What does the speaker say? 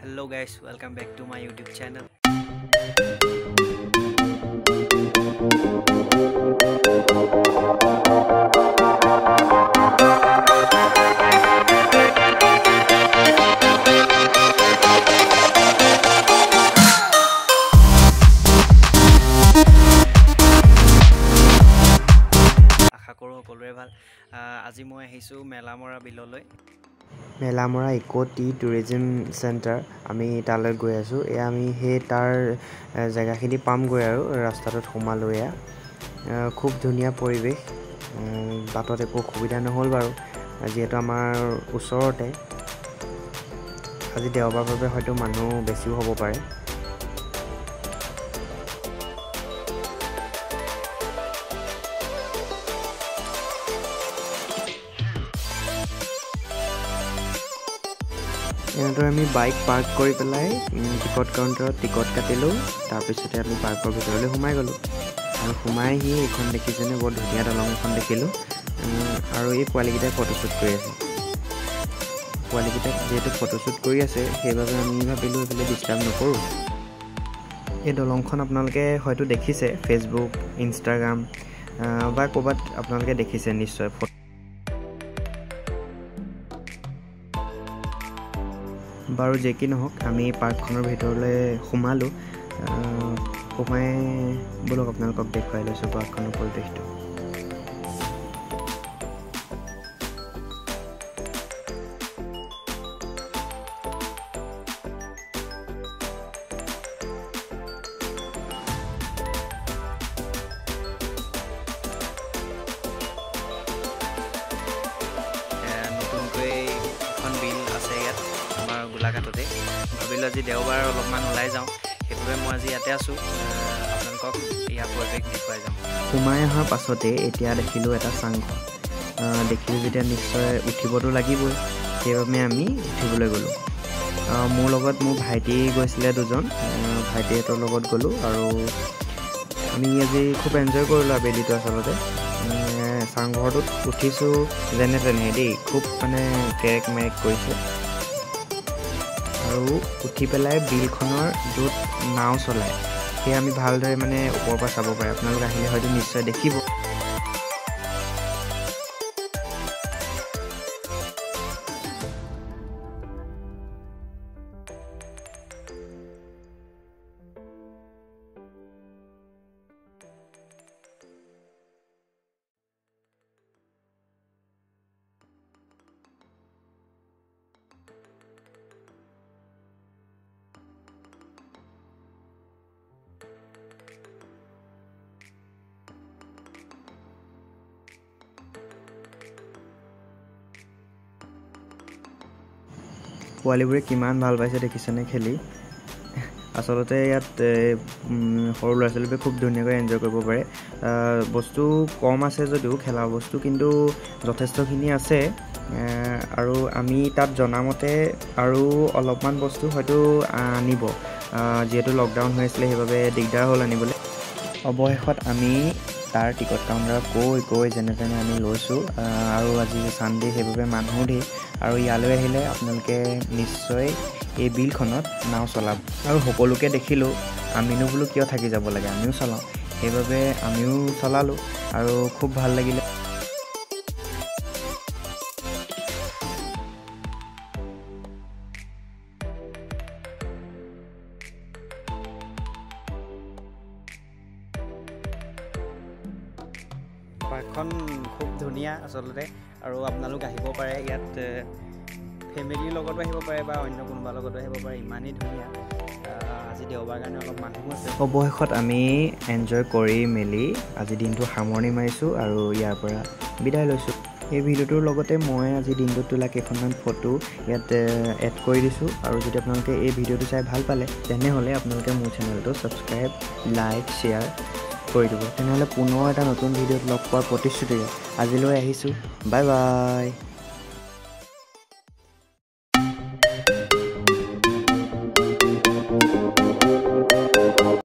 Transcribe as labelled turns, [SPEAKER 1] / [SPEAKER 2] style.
[SPEAKER 1] Hello guys, welcome back to my YouTube channel. আশা কৰোঁ সকলোৰে ভাল। আজি মই আহিছোঁ মেলামৰা বিললৈ।
[SPEAKER 2] Melamora eco T tourism centre আমি তালৈ গৈ আছোঁ। এয়া আমি সেই তাৰ জেগাখিনি পামগৈ আৰু ৰাস্তাটোত সোমালোঁ। এয়া খুব ধুনীয়া পৰিৱেশ, বাটত একো অসুবিধা নহ'ল বাৰু, যিহেতু আমাৰ ওচৰতে। আজি দেওবাৰ বাবে হয়তো মানুহ বেছিও হ'ব পাৰে। এনেদৰে আমি বাইক পাৰ্ক কৰি পেলাই টিকট কাউণ্টাৰত টিকট কাটিলোঁ। তাৰপিছতে আমি পাৰ্কৰ ভিতৰলৈ সোমাই গ'লোঁ আৰু সোমাই আহি এইখন দেখিছেনে, বৰ ধুনীয়া দলং এখন দেখিলোঁ। আৰু এই পোৱালীকেইটাই ফটোশ্বুট কৰি আছে। পোৱালীকেইটাক যিহেতু ফটোশ্বুট কৰি আছে, সেইবাবে আমি ভাবিলোঁ এইফালে ডিষ্টাৰ্ব নকৰোঁ। এই দলংখন আপোনালোকে হয়তো দেখিছে, ফেচবুক, ইনষ্টাগ্ৰাম বা ক'ৰবাত আপোনালোকে দেখিছে নিশ্চয়। বাৰু যে কি নহওক, আমি পাৰ্কখনৰ ভিতৰলৈ সোমালোঁ। সোমাই ব'লক আপোনালোকক দেখুৱাই লৈছোঁ পাৰ্কখনৰ পৰিৱেশটো।
[SPEAKER 1] নতুনকৈ এখন বিল আছে ইয়াত আমাৰ গোলাঘাটতে। ভাবিলোঁ আজি দেওবাৰ অলপমান ওলাই যাওঁ, সেইবাবে মই আজি ইয়াতে আছোঁ। আপোনালোকক ইয়াৰ পৰিৱেশ দেখুৱাই যাম। সোমাই অহাৰ পাছতে এতিয়া দেখিলোঁ এটা চাংঘৰ। দেখিলোঁ যেতিয়া নিশ্চয় উঠিবতো লাগিবই, সেইবাবে আমি উঠিবলৈ গ'লোঁ। মোৰ লগত মোৰ ভাইটি গৈছিলে দুজন, ভাইটিহঁতৰ লগত গ'লোঁ আৰু আমি আজি খুব এনজয় কৰিলোঁ আবেলিটো। আচলতে চাংঘৰটোত উঠিছোঁ যেনে তেনে দেই, খুব মানে কেৰেক মেৰেক কৰিছে। আৰু উঠি পেলাই বিলখনৰ য'ত নাও চলায়, সেয়া আমি ভালদৰে মানে ওপৰৰ পৰা চাব পাৰে। আপোনালোক আহিলে হয়তো নিশ্চয় দেখিব। পোৱালিবোৰে কিমান ভাল পাইছে দেখিছেনে খেলি। আচলতে ইয়াত সৰু ল'ৰা ছোৱালীবোৰে খুব ধুনীয়াকৈ এনজয় কৰিব পাৰে। বস্তু কম আছে যদিও, খেলা বস্তু কিন্তু যথেষ্টখিনি আছে। আৰু আমি তাত জনামতে আৰু অলপমান বস্তু হয়তো আনিব, যিহেতু লকডাউন হৈ আছিলে, সেইবাবে দিগদাৰ হ'ল আনিবলৈ। অৱশেষত আমি তাৰ টিকট কাউণ্টাৰত গৈ যেনে তেনে আমি লৈছোঁ। আৰু আজি ছানডে, সেইবাবে মানুহো ধেৰ। আৰু ইয়ালৈ আহিলে আপোনালোকে নিশ্চয় এই বিলখনত নাও চলাব। আৰু সকলোকে দেখিলোঁ, আমিনো বোলো কিয় থাকি যাব লাগে, আমিও চলাওঁ। সেইবাবে আমিও চলালোঁ আৰু খুব ভাল লাগিলে। পাৰ্কখন খুব ধুনীয়া আচলতে, আৰু আপোনালোক আহিব পাৰে ইয়াত। ফেমিলিৰ লগতো আহিব পাৰে বা অন্য কোনোবাৰ লগতো আহিব পাৰে, ইমানেই ধুনীয়া। আজি দেওবাৰ কাৰণে অলপ মানুহো আছে। অৱশেষত আমি এনজয় কৰি মেলি আজি দিনটো সামৰণি মাৰিছোঁ আৰু ইয়াৰ পৰা বিদায় লৈছোঁ। এই ভিডিঅ'টোৰ লগতে মই আজি দিনটোত তোলা কেইখনমান ফটো ইয়াত এড কৰি দিছোঁ। আৰু যদি আপোনালোকে এই ভিডিঅ'টো চাই ভাল পালে, তেনেহ'লে আপোনালোকে মোৰ চেনেলটো ছাবস্ক্ৰাইব, লাইক, শ্বেয়াৰ কৰি দিব। তেনেহ'লে পুনৰ এটা নতুন ভিডিঅ'ত লগ পোৱাৰ প্ৰতিশ্ৰুতিৰে আজিলৈ আহিছোঁ। Bye bye.